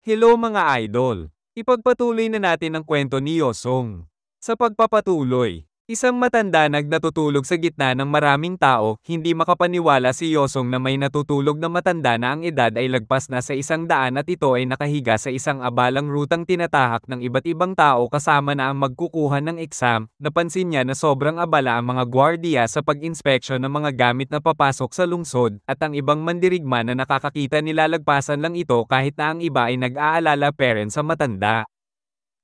Hello mga idol! Ipagpatuloy na natin ang kwento ni Yosong. Sa pagpapatuloy, isang matanda natutulog sa gitna ng maraming tao, hindi makapaniwala si Yosong na may natutulog na matanda na ang edad ay lagpas na sa 100 at ito ay nakahiga sa isang abalang rutang tinatahak ng iba't ibang tao kasama na ang magkukuha ng exam. Napansin niya na sobrang abala ang mga gwardiya sa pag-inspeksyon ng mga gamit na papasok sa lungsod, at ang ibang mandirigma na nakakakita nilalagpasan lang ito kahit na ang iba ay nag-aalala parent sa matanda.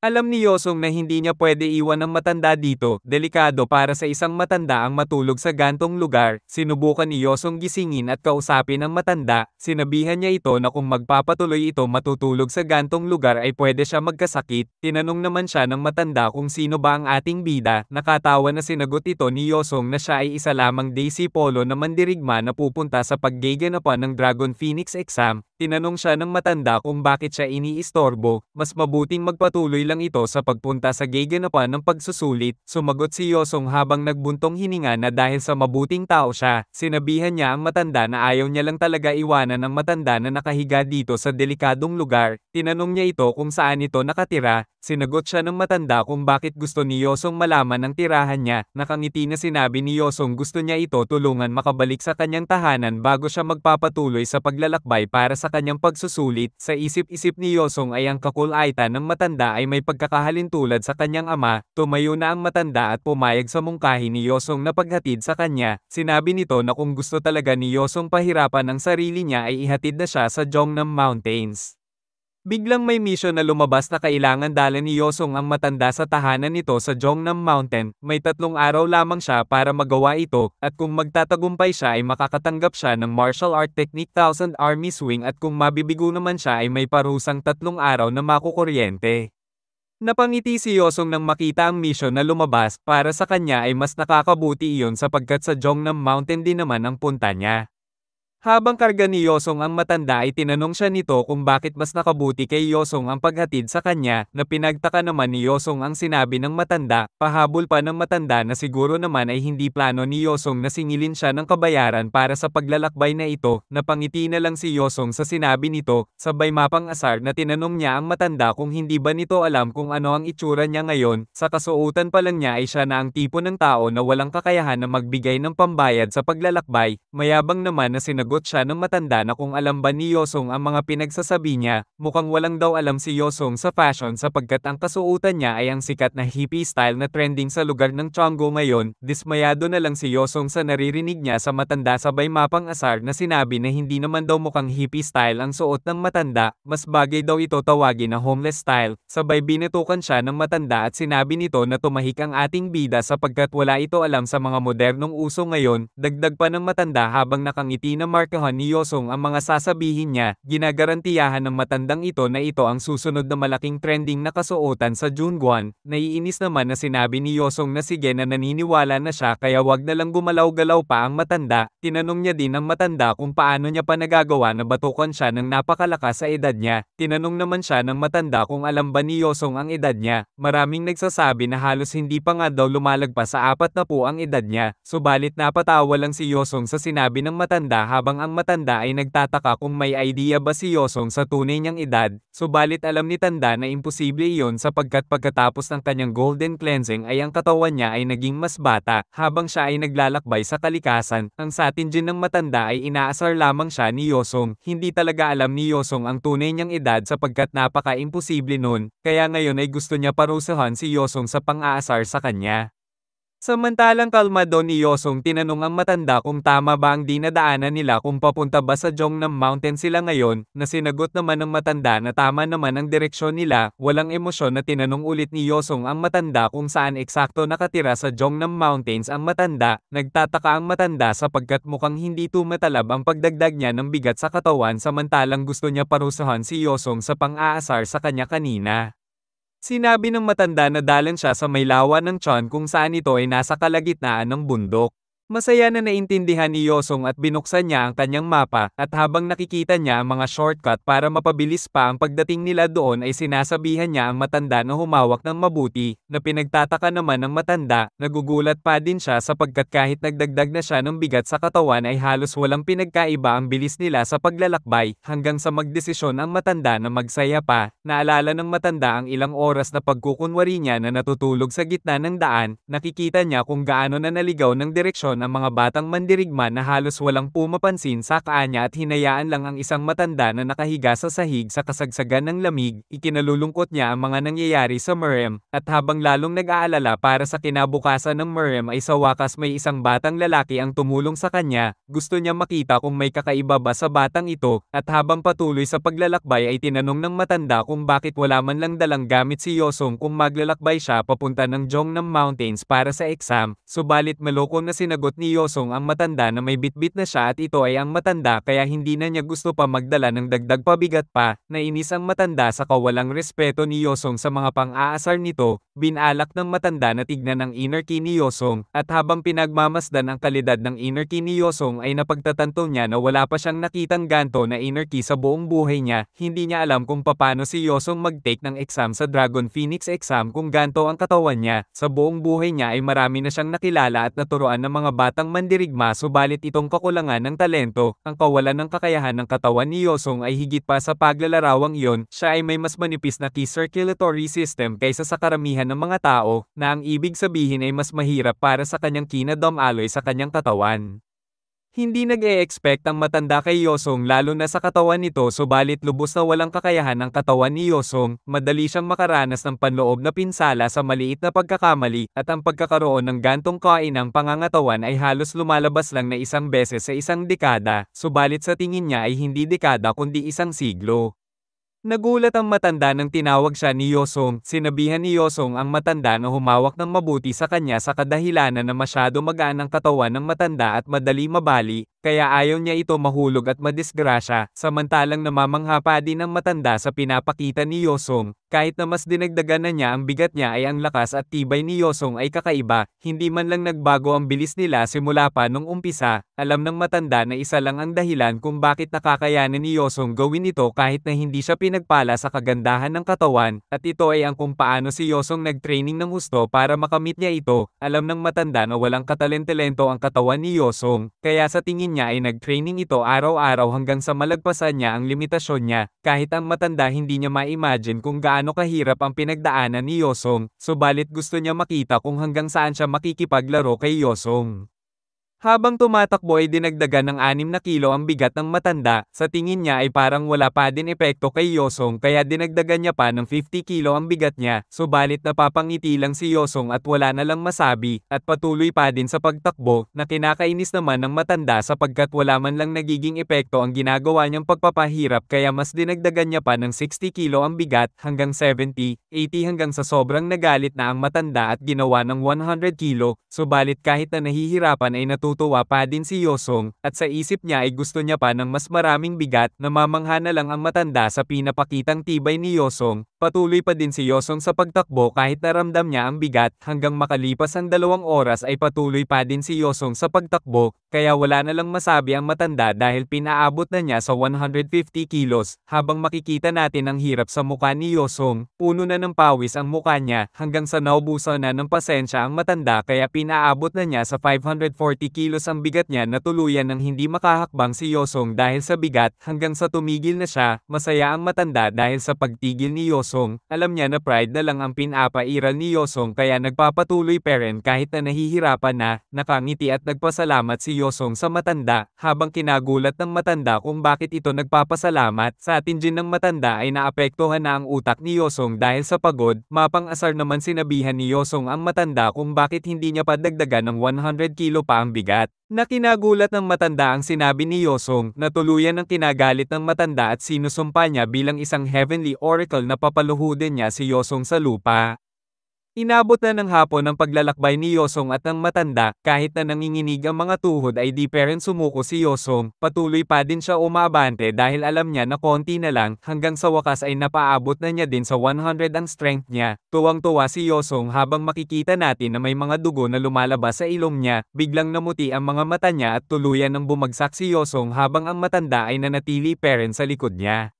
Alam ni Yosong na hindi niya pwede iwan ang matanda dito, delikado para sa isang matanda ang matulog sa gantong lugar. Sinubukan ni Yosong gisingin at kausapin ang matanda, sinabihan niya ito na kung magpapatuloy ito matutulog sa gantong lugar ay pwede siya magkasakit. Tinanong naman siya ng matanda kung sino ba ang ating bida, nakatawa na sinagot ito ni Yosong na siya ay isa lamang Daisy Polo na mandirigma na pupunta sa paggaganapan ng Dragon Phoenix exam. Tinanong siya ng matanda kung bakit siya iniistorbo, mas mabuting magpatuloy lang ito sa pagpunta sa gaganapan ng pagsusulit. Sumagot si Yosong habang nagbuntong hininga na dahil sa mabuting tao siya. Sinabihan niya ang matanda na ayaw niya lang talaga iwanan ang matanda na nakahiga dito sa delikadong lugar. Tinanong niya ito kung saan ito nakatira. Sinagot siya ng matanda kung bakit gusto ni Yosong malaman ang tirahan niya. Nakangiti na sinabi ni Yosong gusto niya ito tulungan makabalik sa kanyang tahanan bago siya magpapatuloy sa paglalakbay para sa kanyang pagsusulit. Sa isip-isip ni Yosong ay ang kakulaitan ng matanda ay may pagkakahalintulad sa kanyang ama. Tumayo na ang matanda at pumayag sa mungkahi ni Yosong na paghatid sa kanya. Sinabi nito na kung gusto talaga ni Yosong pahirapan ang sarili niya ay ihatid na siya sa Jongnam Mountains. Biglang may mission na lumabas na kailangan dala ni Yosong ang matanda sa tahanan nito sa Jongnam Mountain. May 3 araw lamang siya para magawa ito, at kung magtatagumpay siya ay makakatanggap siya ng martial art technique 1000 army swing, at kung mabibigo naman siya ay may parusang 3 araw na makukuryente. Napangiti si Yosong nang makita ang mission na lumabas. Para sa kanya ay mas nakakabuti iyon sapagkat sa Jongnam Mountain din naman ang punta niya. Habang karga ni Yosong ang matanda ay tinanong siya nito kung bakit mas nakabuti kay Yosong ang paghatid sa kanya, na pinagtaka naman ni Yosong ang sinabi ng matanda. Pahabol pa ng matanda na siguro naman ay hindi plano ni Yosong na singilin siya ng kabayaran para sa paglalakbay na ito. Napangiti na lang si Yosong sa sinabi nito, sabay mapang-asar na tinanong niya ang matanda kung hindi ba nito alam kung ano ang itsura niya ngayon. Sa kasuotan pa lang niya ay siya na ang tipo ng tao na walang kakayahan na magbigay ng pambayad sa paglalakbay. Mayabang naman na sinagot siya ng matanda na kung alam ba ni Yosong ang mga pinagsasabi niya. Mukhang walang daw alam si Yosong sa fashion sapagkat ang kasuotan niya ay ang sikat na hippie style na trending sa lugar ng Chonggo ngayon. Dismayado na lang si Yosong sa naririnig niya sa matanda, sabay mapang-asar na sinabi na hindi naman daw mukhang hippie style ang suot ng matanda, mas bagay daw ito tawagin na homeless style. Sabay binatukan siya ng matanda at sinabi nito na tumahik ang ating bida sapagkat wala ito alam sa mga modernong uso ngayon. Dagdag pa ng matanda habang nakangiti na markahan ni Yosong ang mga sasabihin niya. Ginagarantiyahan ng matandang ito na ito ang susunod na malaking trending na kasuotan sa Junguan. Naiinis naman na sinabi ni Yosong na sige na naniniwala na siya kaya wag na lang gumalaw-galaw pa ang matanda. Tinanong niya din ang matanda kung paano niya pa nagagawa na batukan siya ng napakalakas sa edad niya. Tinanong naman siya ng matanda kung alam ba ni Yosong ang edad niya. Maraming nagsasabi na halos hindi pa nga daw lumalagpas sa 40 ang edad niya. Subalit napatawa lang si Yosong sa sinabi ng matanda habang ang matanda ay nagtataka kung may idea ba si Yosong sa tunay niyang edad. Subalit alam ni tanda na imposible iyon sapagkat pagkatapos ng kanyang golden cleansing ay ang katawan niya ay naging mas bata. Habang siya ay naglalakbay sa kalikasan, ang satin din ng matanda ay inaasar lamang siya ni Yosong. Hindi talaga alam ni Yosong ang tunay niyang edad sapagkat napaka-imposible nun, kaya ngayon ay gusto niya parusahan si Yosong sa pang-aasar sa kanya. Samantalang kalmado ni Yosong, tinanong ang matanda kung tama ba ang dinadaanan nila kung papunta ba sa Jongnam Mountain sila ngayon, na sinagot naman ng matanda na tama naman ang direksyon nila. Walang emosyon na tinanong ulit ni Yosong ang matanda kung saan eksakto nakatira sa Jongnam Mountains ang matanda. Nagtataka ang matanda sapagkat mukhang hindi tumatalab ang pagdagdag niya ng bigat sa katawan samantalang gusto niya parusahan si Yosong sa pang-aasar sa kanya kanina. Sinabi ng matanda na dalan siya sa may lawa ng tiyan kung saan ito ay nasa kalagitnaan ng bundok. Masaya na naintindihan ni Yosong at binuksan niya ang kanyang mapa, at habang nakikita niya ang mga shortcut para mapabilis pa ang pagdating nila doon ay sinasabihan niya ang matanda na humawak ng mabuti, na pinagtataka naman ng matanda, nagugulat pa din siya sapagkat kahit nagdagdag na siya ng bigat sa katawan ay halos walang pinagkaiba ang bilis nila sa paglalakbay, hanggang sa magdesisyon ang matanda na magsaya pa. Naalala ng matanda ang ilang oras na pagkukunwari niya na natutulog sa gitna ng daan, nakikita niya kung gaano na naligaw ng direksyon ang mga batang mandirigma na halos walang pumapansin sa kanya at hinayaan lang ang isang matanda na nakahiga sa sahig sa kasagsagan ng lamig. Ikinalulungkot niya ang mga nangyayari sa Miriam, at habang lalong nag-aalala para sa kinabukasan ng Miriam ay sa wakas may isang batang lalaki ang tumulong sa kanya. Gusto niya makita kung may kakaiba ba sa batang ito, at habang patuloy sa paglalakbay ay tinanong ng matanda kung bakit wala man lang dalang gamit si Yosong kung maglalakbay siya papunta ng Jongnam Mountains para sa exam, subalit maloko na sinagot ni Yosong ang matanda na may bitbit na siya at ito ay ang matanda kaya hindi na niya gusto pa magdala ng dagdag pabigat pa. Nainis ang matanda sa kawalang respeto ni Yosong sa mga pang-aasar nito, binalak ng matanda na tignan ang inner key ni Yosong, at habang pinagmamasdan ang kalidad ng inner key ni Yosong ay napagtatanto niya na wala pa siyang nakitang ganto na inner key sa buong buhay niya. Hindi niya alam kung paano si Yosong mag-take ng exam sa Dragon Phoenix exam kung ganto ang katawan niya. Sa buong buhay niya ay marami na siyang nakilala at naturuan ng mga batang mandirigma, subalit itong kakulangan ng talento, ang kawalan ng kakayahan ng katawan ni Yosong ay higit pa sa paglalarawang iyon. Siya ay may mas manipis na key circulatory system kaysa sa karamihan ng mga tao, na ang ibig sabihin ay mas mahirap para sa kanyang kinadom alloy sa kanyang katawan. Hindi nag-e-expect ang matanda kay Yosong lalo na sa katawan nito, subalit lubos na walang kakayahan ng katawan ni Yosong, madali siyang makaranas ng panloob na pinsala sa maliit na pagkakamali, at ang pagkakaroon ng gantong kainang pangangatawan ay halos lumalabas lang na isang beses sa isang dekada, subalit sa tingin niya ay hindi dekada kundi isang siglo. Nagulat ang matanda nang tinawag siya ni Yosong. Sinabihan ni Yosong ang matanda na humawak ng mabuti sa kanya sa kadahilanan na masyado magaan ang katawan ng matanda at madali mabali, kaya ayaw niya ito mahulog at madisgrasya. Samantalang namamangha pa din ang matanda sa pinapakita ni Yosong. Kahit na mas dinagdagan na niya ang bigat niya ay ang lakas at tibay ni Yosong ay kakaiba, hindi man lang nagbago ang bilis nila simula pa nung umpisa. Alam ng matanda na isa lang ang dahilan kung bakit nakakayanan ni Yosong gawin ito kahit na hindi siya pinagpala sa kagandahan ng katawan, at ito ay ang kung paano si Yosong nag-training ng husto para makamit niya ito. Alam ng matanda na walang katalent-talento ang katawan ni Yosong, kaya sa tingin niya ay nag-training ito araw-araw hanggang sa malagpasan niya ang limitasyon niya. Kahit ang matanda hindi niya ma-imagine kung gaano kahirap ang pinagdaanan ni Yosong, subalit gusto niya makita kung hanggang saan siya makikipaglaro kay Yosong. Habang tumatakbo ay dinagdagan ng 6 na kilo ang bigat ng matanda, sa tingin niya ay parang wala pa din epekto kay Yosong kaya dinagdagan niya pa ng 50 kilo ang bigat niya, subalit napapangiti lang si Yosong at wala na lang masabi, at patuloy pa din sa pagtakbo, na kinakainis naman ng matanda sapagkat wala man lang nagiging epekto ang ginagawa niyang pagpapahirap kaya mas dinagdagan niya pa ng 60 kilo ang bigat, hanggang 70, 80 hanggang sa sobrang nagalit na ang matanda at ginawa ng 100 kilo, subalit kahit na nahihirapan ay natutuwa pa din si Yosong, at sa isip niya ay gusto niya pa ng mas maraming bigat. Namamangha na lang ang matanda sa pinapakitang tibay ni Yosong. Patuloy pa din si Yosong sa pagtakbo kahit naramdam niya ang bigat, hanggang makalipas ang 2 oras ay patuloy pa din si Yosong sa pagtakbo, kaya wala na lang masabi ang matanda dahil pinaabot na niya sa 150 kilos. Habang makikita natin ang hirap sa mukha ni Yosong, puno na ng pawis ang mukha niya, hanggang sa naubusan na ng pasensya ang matanda kaya pinaabot na niya sa 540 kilos ang bigat niya na tuluyan ng hindi makahakbang si Yosong dahil sa bigat, hanggang sa tumigil na siya. Masaya ang matanda dahil sa pagtigil ni Yosong. Alam niya na pride na lang ang pinapairal ni Yosong kaya nagpapatuloy pa rin kahit na nahihirapan na. Nakangiti at nagpasalamat si Yosong sa matanda, habang kinagulat ng matanda kung bakit ito nagpapasalamat. Sa atin din ng matanda ay naapektuhan na ang utak ni Yosong dahil sa pagod. Mapang-asar naman sinabihan ni Yosong ang matanda kung bakit hindi niya pa dagdagan ng 100 kilo pa ang bigat. Na kinagulat ng matanda ang sinabi ni Yosong, na tuluyan ng kinagalit ng matanda at sinusumpa niya bilang isang heavenly oracle na papaluhudin niya si Yosong sa lupa. Inabot na ng hapon ang paglalakbay ni Yosong at ng matanda, kahit na nanginginig ang mga tuhod ay di pa rin sumuko si Yosong, patuloy pa din siya umaabante dahil alam niya na konti na lang, hanggang sa wakas ay napaabot na niya din sa 100 ang strength niya. Tuwang-tuwa si Yosong habang makikita natin na may mga dugo na lumalabas sa ilong niya, biglang namuti ang mga mata niya at tuluyan ng bumagsak si Yosong habang ang matanda ay nanatili pa rin sa likod niya.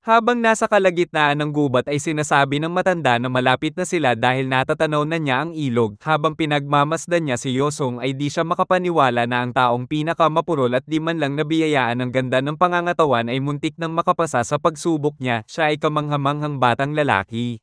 Habang nasa kalagitnaan ng gubat ay sinasabi ng matanda na malapit na sila dahil natatanaw na niya ang ilog. Habang pinagmamasdan niya si Yosong ay di siya makapaniwala na ang taong pinakamapurol at di man lang nabiyayaan ng ganda ng pangangatawan ay muntik nang makapasa sa pagsubok niya. Siya ay kamanghamanghang batang lalaki.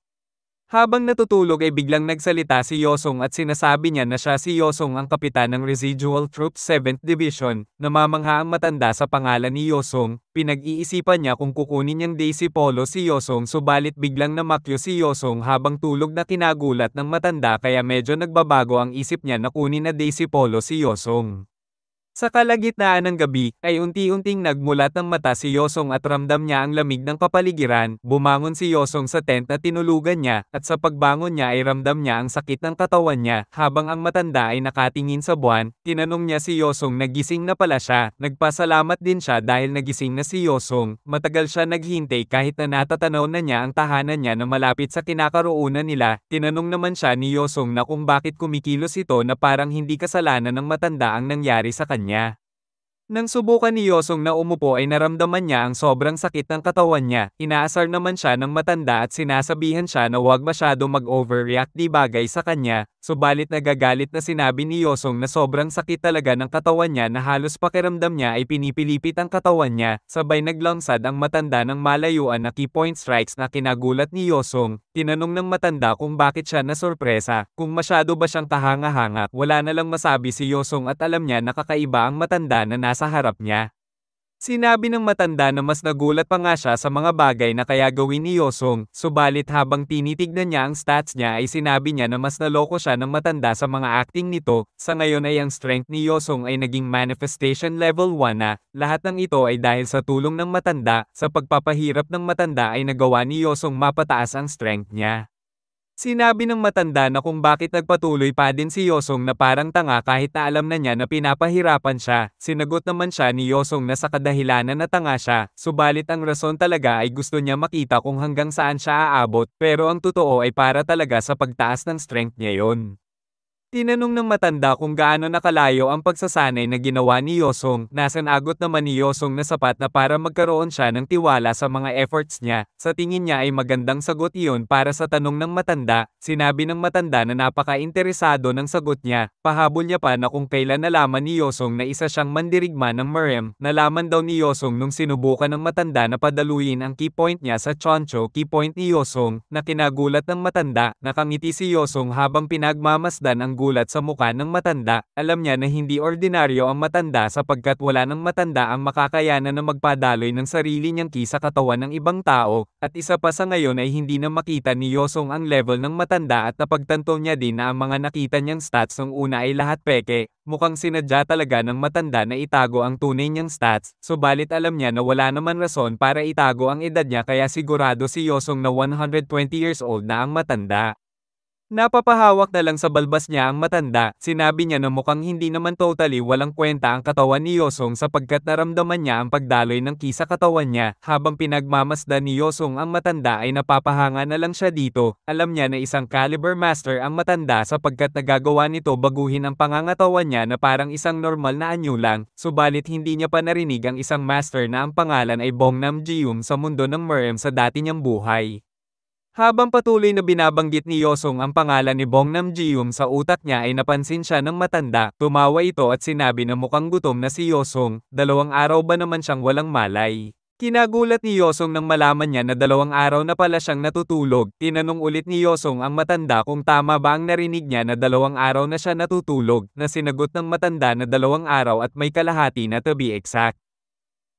Habang natutulog ay biglang nagsalita si Yosong at sinasabi niya na siya si Yosong ang kapitan ng Residual Troops 7th Division. Namamangha ang matanda sa pangalan ni Yosong. Pinag-iisipan niya kung kukunin niyang Daisy Polo si Yosong, subalit biglang namakyo si Yosong habang tulog na kinagulat ng matanda kaya medyo nagbabago ang isip niya na kunin na Daisy Polo si Yosong. Sa kalagitnaan ng gabi, ay unti-unting nagmulat ng mata si Yosong at ramdam niya ang lamig ng kapaligiran. Bumangon si Yosong sa tent na tinulugan niya, at sa pagbangon niya ay ramdam niya ang sakit ng katawan niya. Habang ang matanda ay nakatingin sa buwan, tinanong niya si Yosong na gising na pala siya. Nagpasalamat din siya dahil nagising na si Yosong. Matagal siya naghintay kahit na natatanaw na niya ang tahanan niya na malapit sa kinakaroonan nila. Tinanong naman siya ni Yosong na kung bakit kumikilos ito na parang hindi kasalanan ng matanda ang nangyari sa kanya. Nang subukan ni Yosong na umupo ay naramdaman niya ang sobrang sakit ng katawan niya. Inaasar naman siya ng matanda at sinasabihan siya na huwag masyado mag-overreact di bagay sa kanya. Subalit nagagalit na sinabi ni Yosong na sobrang sakit talaga ng katawan niya na halos pakiramdam niya ay pinipilipit ang katawan niya. Sabay naglangsad ang matanda ng malayuan na key point strikes na kinagulat ni Yosong. Tinanong ng matanda kung bakit siya nasorpresa, kung masyado ba siyang kahanga-hanga. Wala na lang masabi si Yosong at alam niya na kakaiba ang matanda na nasa harap niya. Sinabi ng matanda na mas nagulat pa nga siya sa mga bagay na kaya gawin ni Yosong, subalit habang tinitignan niya ang stats niya ay sinabi niya na mas naloko siya ng matanda sa mga acting nito. Sa ngayon ay ang strength ni Yosong ay naging manifestation level 1 na. Lahat ng ito ay dahil sa tulong ng matanda. Sa pagpapahirap ng matanda ay nagawa ni Yosong mapataas ang strength niya. Sinabi ng matanda na kung bakit nagpatuloy pa din si Yosong na parang tanga kahit na alam na niya na pinapahirapan siya. Sinagot naman siya ni Yosong na sa kadahilanan na tanga siya, subalit ang rason talaga ay gusto niya makita kung hanggang saan siya aabot, pero ang totoo ay para talaga sa pagtaas ng strength niya yon. Tinanong ng matanda kung gaano nakalayo ang pagsasanay na ginawa ni Yosong. Nasanagot naman ni Yosong na sapat na para magkaroon siya ng tiwala sa mga efforts niya. Sa tingin niya ay magandang sagot iyon para sa tanong ng matanda. Sinabi ng matanda na napaka-interesado ng sagot niya. Pahabol niya pa na kung kailan nalaman ni Yosong na isa siyang mandirigma ng Merem. Nalaman daw ni Yosong nung sinubukan ng matanda na padaluyin ang key point niya sa Choncho key point ni Yosong, na kinagulat ng matanda. Nakangiti si Yosong habang pinagmamasdan ang gulat sa mukha ng matanda. Alam niya na hindi ordinaryo ang matanda sapagkat wala ng matanda ang makakayanan na magpadaloy ng sarili niyang ki sa katawan ng ibang tao, at isa pa sa ngayon ay hindi na makita ni Yosong ang level ng matanda at napagtanto niya din na ang mga nakita niyang stats nung una ay lahat peke. Mukhang sinadya talaga ng matanda na itago ang tunay niyang stats, subalit alam niya na wala naman rason para itago ang edad niya kaya sigurado si Yosong na 120 years old na ang matanda. Napapahawak na lang sa balbas niya ang matanda. Sinabi niya na mukhang hindi naman totally walang kwenta ang katawan ni Yosong sapagkat naramdaman niya ang pagdaloy ng ki sa katawan niya. Habang pinagmamasdan ni Yosong ang matanda ay napapahanga na lang siya dito. Alam niya na isang caliber master ang matanda sapagkat nagagawa nito baguhin ang pangangatawan niya na parang isang normal na anyo lang. Subalit hindi niya pa narinig ang isang master na ang pangalan ay Bongnam Jium sa mundo ng Merem sa dati niyang buhay. Habang patuloy na binabanggit ni Yosong ang pangalan ni Bongnam Jium sa utak niya ay napansin siya ng matanda. Tumawa ito at sinabi na mukhang gutom na si Yosong. 2 araw ba naman siyang walang malay? Kinagulat ni Yosong nang malaman niya na 2 araw na pala siyang natutulog. Tinanong ulit ni Yosong ang matanda kung tama ba ang narinig niya na 2 araw na siya natutulog, na sinagot ng matanda na 2 araw at may kalahati na to be exact.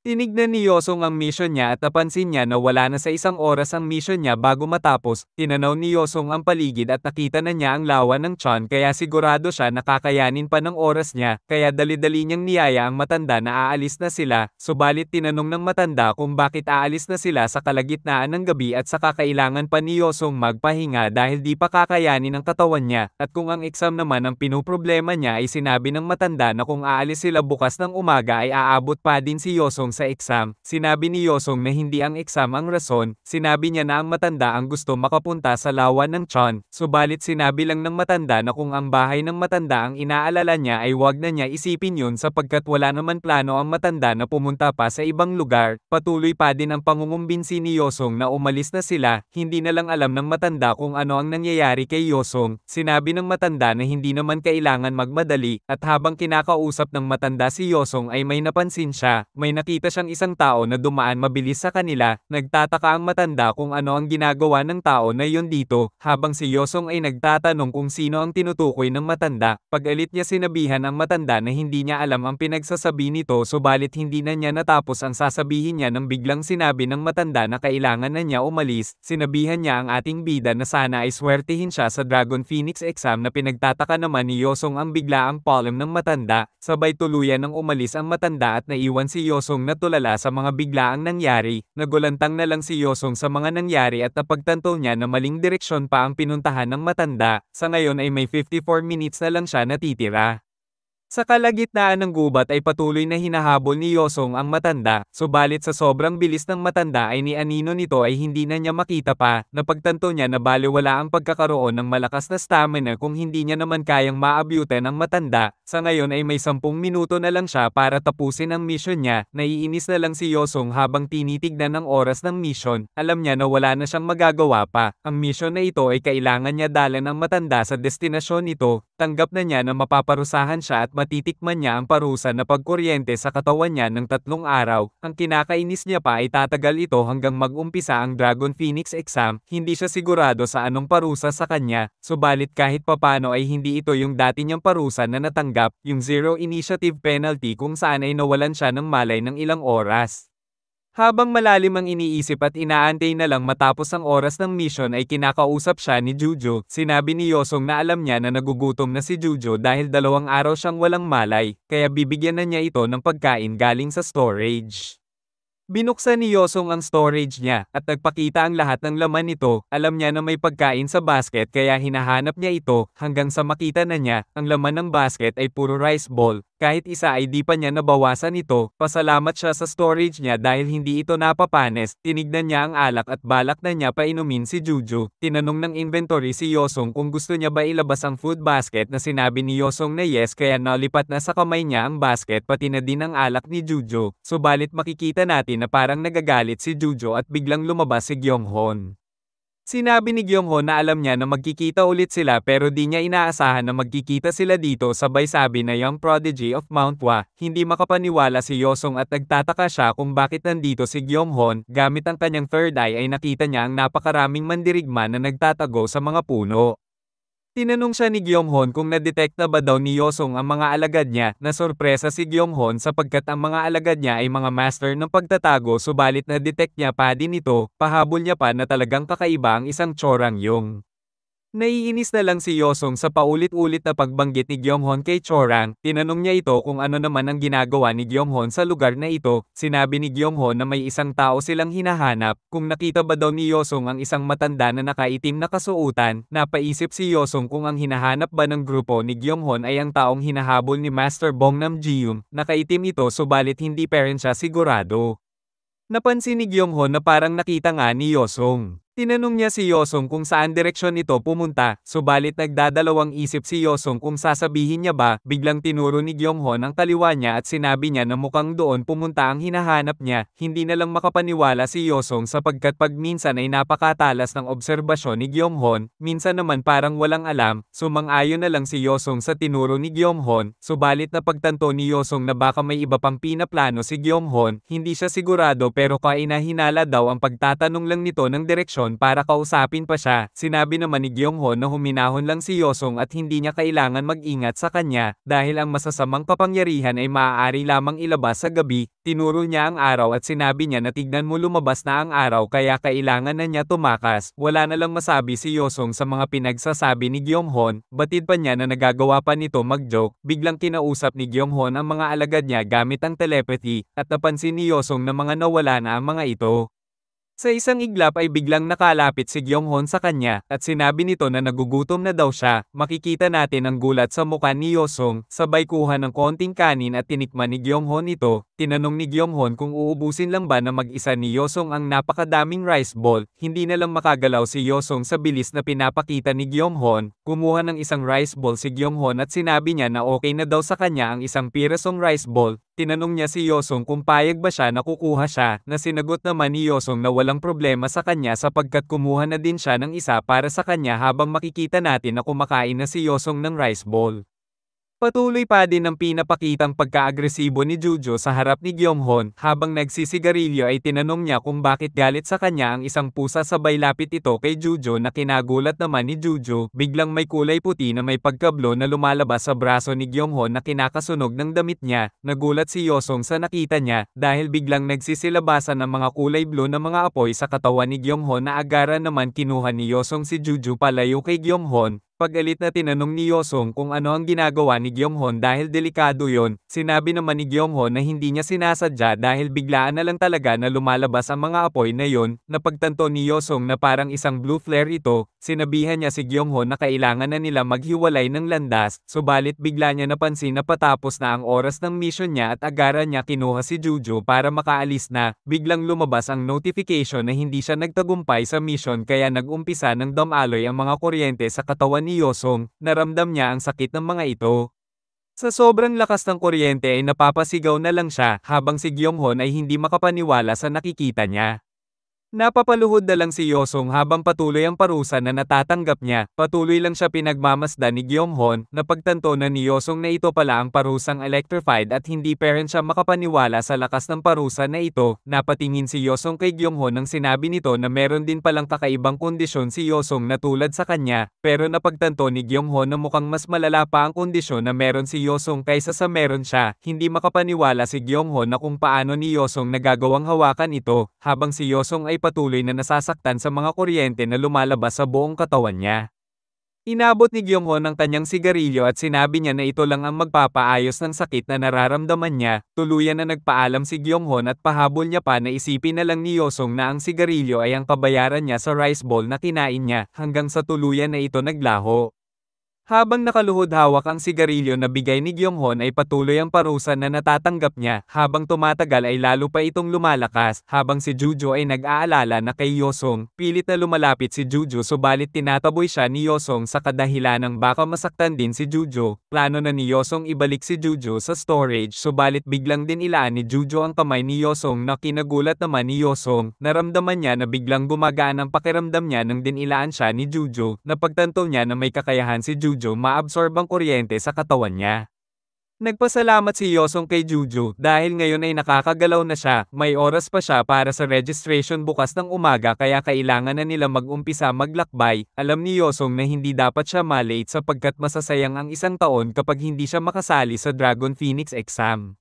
Tinignan ni Yosong ang mission niya at napansin niya na wala na sa 1 oras ang mission niya bago matapos. Tinanaw ni Yosong ang paligid at nakita na niya ang lawa ng tiyan kaya sigurado siya na kakayanin pa ng oras niya, kaya dali-dali niyang niyaya ang matanda na aalis na sila. Subalit tinanong ng matanda kung bakit aalis na sila sa kalagitnaan ng gabi at saka kailangan pa ni Yosong magpahinga dahil di pa kakayanin ang katawan niya, at kung ang exam naman ang pinoproblema niya ay sinabi ng matanda na kung aalis sila bukas ng umaga ay aabot pa din si Yosong sa exam. Sinabi ni Yosong na hindi ang exam ang rason, sinabi niya na ang matanda ang gusto makapunta sa lawa ng tiyan, subalit sinabi lang ng matanda na kung ang bahay ng matanda ang inaalala niya ay wag na niya isipin yun sapagkat wala naman plano ang matanda na pumunta pa sa ibang lugar. Patuloy pa din ang pangungumbinsi ni Yosong na umalis na sila, hindi na lang alam ng matanda kung ano ang nangyayari kay Yosong. Sinabi ng matanda na hindi naman kailangan magmadali, at habang kinakausap ng matanda si Yosong ay may napansin siya, may nakita siyang isang tao na dumaan mabilis sa kanila. Nagtataka ang matanda kung ano ang ginagawa ng tao na yun dito, habang si Yosong ay nagtatanong kung sino ang tinutukoy ng matanda. Pag-alit niya sinabihan ang matanda na hindi niya alam ang pinagsasabi nito, subalit hindi na niya natapos ang sasabihin niya nang biglang sinabi ng matanda na kailangan na niya umalis. Sinabihan niya ang ating bida na sana ay swertihin siya sa Dragon Phoenix exam na pinagtataka naman ni Yosong ang biglaang palm ng matanda. Sabay tuluyan ng umalis ang matanda at naiwan si Yosong na tulala sa mga biglaang nangyari. Nagulantang na lang si Yosong sa mga nangyari at napagtanto niya na maling direksyon pa ang pinuntahan ng matanda. Sa ngayon ay may 54 minutes na lang siya natitira. Sa kalagitnaan ng gubat ay patuloy na hinahabol ni Yosong ang matanda, subalit sa sobrang bilis ng matanda ay ni anino nito ay hindi na niya makita pa. Napagtanto niya na balewala ang pagkakaroon ng malakas na stamina kung hindi niya naman kayang maabyutan ang matanda. Sa ngayon ay may 10 minuto na lang siya para tapusin ang mission niya. Naiinis na lang si Yosong habang tinitignan ang oras ng mission. Alam niya na wala na siyang magagawa pa. Ang mission na ito ay kailangan niya dalan ang matanda sa destinasyon nito. Tanggap na niya na mapaparusahan siya at matitikman niya ang parusa na pagkuryente sa katawan niya ng 3 araw. Ang kinakainis niya pa ay tatagal ito hanggang mag-umpisa ang Dragon Phoenix exam. Hindi siya sigurado sa anong parusa sa kanya, subalit kahit papano ay hindi ito yung dati niyang parusa na natanggap, yung zero initiative penalty kung saan ay nawalan siya ng malay ng ilang oras. Habang malalim ang iniisip at inaantay na lang matapos ang oras ng mission ay kinakausap siya ni Jujo. Sinabi ni Yosong na alam niya na nagugutom na si Jujo dahil 2 araw siyang walang malay, kaya bibigyan na niya ito ng pagkain galing sa storage. Binuksan ni Yosong ang storage niya at nagpakita ang lahat ng laman nito. Alam niya na may pagkain sa basket kaya hinahanap niya ito hanggang sa makita na niya ang laman ng basket ay puro rice ball. Kahit isa ay di pa niya nabawasan ito. Pasalamat siya sa storage niya dahil hindi ito napapanes. Tinignan niya ang alak at balak na niya painumin si Juju. Tinanong ng inventory si Yosong kung gusto niya ba ilabas ang food basket na sinabi ni Yosong na yes, kaya nalipat na sa kamay niya ang basket pati na din ang alak ni Juju. Subalit makikita natin na parang nagagalit si Juju at biglang lumabas si Gyeonghon. Sinabi ni Gyeonghon na alam niya na magkikita ulit sila pero di niya inaasahan na magkikita sila dito, sabay sabi na young prodigy of Mount Hwa. Hindi makapaniwala si Yosong at nagtataka siya kung bakit nandito si Gyeonghon. Gamit ang kanyang third eye ay nakita niya ang napakaraming mandirigma na nagtatago sa mga puno. Tinanong siya ni Gyeonghon kung na-detect na ba daw ni Yosong ang mga alagad niya. Nasorpresa si Gyeonghon sapagkat ang mga alagad niya ay mga master ng pagtatago, subalit na-detect niya pa din ito. Pahabol niya pa na talagang kakaiba ang isang Chorangyong. Naiinis na lang si Yosong sa paulit-ulit na pagbanggit ni Gyeonghon kay Chorang. Tinanong niya ito kung ano naman ang ginagawa ni Gyeonghon sa lugar na ito. Sinabi ni Gyeonghon na may isang tao silang hinahanap. Kung nakita ba daw ni Yosong ang isang matanda na nakaitim na kasuotan, napaisip si Yosong kung ang hinahanap ba ng grupo ni Gyeonghon ay ang taong hinahabol ni Master Bong Namjium. Nakaitim ito subalit hindi pa rin siya sigurado. Napansin ni Gyeonghon na parang nakita nga ni Yosong. Tinanong niya si Yosong kung saan direksyon ito pumunta, subalit nagdadalawang isip si Yosong kung sasabihin niya ba. Biglang tinuro ni Gyeonghon ang kaliwa niya at sinabi niya na mukhang doon pumunta ang hinahanap niya. Hindi na lang makapaniwala si Yosong sapagkat pag minsan ay napakatalas ng obserbasyon ni Gyeonghon, minsan naman parang walang alam. Sumang-ayon na lang si Yosong sa tinuro ni Gyeonghon, subalit napagtanto ni Yosong na baka may iba pang pinaplano si Gyeonghon. Hindi siya sigurado pero kainahinala daw ang pagtatanong lang nito ng direksyon Gyeonghon para kausapin pa siya. Sinabi naman ni Gyeonghon na huminahon lang si Yosong at hindi niya kailangan mag-ingat sa kanya dahil ang masasamang kapangyarihan ay maaari lamang ilabas sa gabi. Tinuro niya ang araw at sinabi niya na tignan mo lumabas na ang araw kaya kailangan na niya tumakas. Wala na lang masabi si Yosong sa mga pinagsasabi ni Gyeonghon. Batid pa niya na nagagawa pa nito mag-joke. Biglang kinausap ni Gyeonghon ang mga alagad niya gamit ang telepathy at napansin ni Yosong na mga nawala na ang mga ito. Sa isang iglap ay biglang nakalapit si Gyeonghon sa kanya at sinabi nito na nagugutom na daw siya. Makikita natin ang gulat sa mukha ni Yosong, sabay kuha ng konting kanin at tinikman ni Gyeonghon ito. Tinanong ni Gyeonghon kung uubusin lang ba na mag-isa ni Yosong ang napakadaming rice ball. Hindi na lang makagalaw si Yosong sa bilis na pinapakita ni Gyeonghon. Kumuha ng isang rice ball si Gyeonghon at sinabi niya na okay na daw sa kanya ang isang pirasong rice ball. Tinanong niya si Yosong kung payag ba siya na kukuha siya, na sinagot naman ni Yosong na walang problema sa kanya sapagkat kumuha na din siya ng isa para sa kanya habang makikita natin na kumakain na si Yosong ng rice ball. Patuloy pa din ang pinapakitang pagka-agresibo ni Jujo sa harap ni Gyeonghon. Habang nagsisigarilyo ay tinanong niya kung bakit galit sa kanya ang isang pusa, sabay lapit ito kay Jujo na kinagulat naman ni Jujo. Biglang may kulay puti na may pagkablo na lumalabas sa braso ni Gyeonghon na kinakasunog ng damit niya. Nagulat si Yosong sa nakita niya dahil biglang nagsisilabasan ng mga kulay blue na mga apoy sa katawan ni Gyeonghon na agaran naman kinuha ni Yosong si Jujo palayo kay Gyeonghon. Pag-galit na tinanong ni Yosong kung ano ang ginagawa ni Gyeonghon dahil delikado yon. Sinabi naman ni Gyeonghon na hindi niya sinasadya dahil biglaan na lang talaga na lumalabas ang mga apoy na yon. Napagtanto ni Yosong na parang isang blue flare ito. Sinabihan niya si Gyeonghon na kailangan na nila maghiwalay ng landas, subalit bigla niya napansin na patapos na ang oras ng mission niya at agaran niya kinuha si Jujo para makaalis na. Biglang lumabas ang notification na hindi siya nagtagumpay sa mission kaya nag-umpisa ng damaloy ang mga kuryente sa katawan ni Yosong. Naramdam niya ang sakit ng mga ito. Sa sobrang lakas ng kuryente ay napapasigaw na lang siya habang si Gyeonghon ay hindi makapaniwala sa nakikita niya. Napapaluhod na lang si Yosong habang patuloy ang parusa na natatanggap niya. Patuloy lang siya pinagmamasdan ni Gyeonghon. Napagtanto na ni Yosong na ito pala ang parusang electrified at hindi pa rin siya makapaniwala sa lakas ng parusa na ito. Napatingin si Yosong kay Gyeonghon nang sinabi nito na meron din palang kakaibang kondisyon si Yosong na tulad sa kanya. Pero napagtanto ni Gyeonghon na mukhang mas malala pa ang kondisyon na meron si Yosong kaysa sa meron siya. Hindi makapaniwala si Gyeonghon na kung paano ni Yosong nagagawang hawakan ito habang si Yosong ay patuloy na nasasaktan sa mga kuryente na lumalabas sa buong katawan niya. Inabot ni Gyeonghon ang kanyang sigarilyo at sinabi niya na ito lang ang magpapaayos ng sakit na nararamdaman niya. Tuluyan na nagpaalam si Gyeonghon at pahabol niya pa na isipin na lang ni Yosong na ang sigarilyo ay ang kabayaran niya sa rice ball na kinain niya hanggang sa tuluyan na ito naglaho. Habang nakaluhod hawak ang sigarilyo na bigay ni Gyeonghon ay patuloy ang parusa na natatanggap niya. Habang tumatagal ay lalo pa itong lumalakas. Habang si Jujo ay nag-aalala na kay Yosong, pilit na lumalapit si Jujo subalit tinataboy siya ni Yosong sa kadahilanang baka masaktan din si Jujo. Plano na ni Yosong ibalik si Jujo sa storage subalit biglang din ilaan ni Jujo ang kamay ni Yosong na kinagulat naman ni Yosong. Naramdaman niya na biglang gumagaan ang pakiramdam niya nang dinilaan siya ni Jujo. Napagtanto niya na may kakayahan si Jujo maabsorb ang kuryente sa katawan niya. Nagpasalamat si Yosong kay Jujo dahil ngayon ay nakakagalaw na siya. May oras pa siya para sa registration bukas ng umaga kaya kailangan na nila mag-umpisa maglakbay. Alam ni Yosong na hindi dapat siya malate sapagkat masasayang ang isang taon kapag hindi siya makasali sa Dragon Phoenix exam.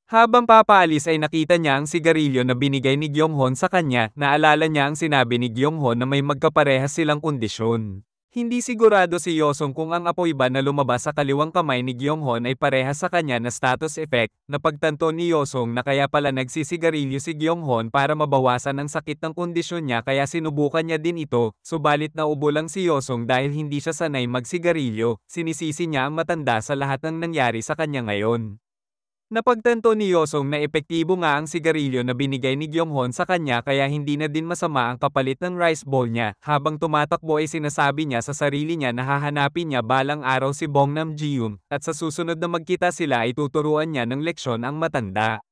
Habang papaalis ay nakita niya ang sigarilyo na binigay ni Gyeonghon sa kanya. Naalala niya ang sinabi ni Gyeonghon na may magkaparehas silang kondisyon. Hindi sigurado si Yosong kung ang apoy ba na lumabas sa kaliwang kamay ni Gyeonghon ay parehas sa kanya na status effect. Napagtanto ni Yosong na kaya pala nagsisigarilyo si Gyeonghon para mabawasan ang sakit ng kondisyon niya kaya sinubukan niya din ito. Subalit naubo lang si Yosong dahil hindi siya sanay magsigarilyo. Sinisisi niya ang matanda sa lahat ng nangyari sa kanya ngayon. Napagtanto ni Yosong na epektibo nga ang sigarilyo na binigay ni Gyeonghon sa kanya kaya hindi na din masama ang kapalit ng rice ball niya. Habang tumatakbo ay sinasabi niya sa sarili niya na hahanapin niya balang araw si Bong Nam-jium at sa susunod na magkita sila ay tuturuan niya ng leksyon ang matanda.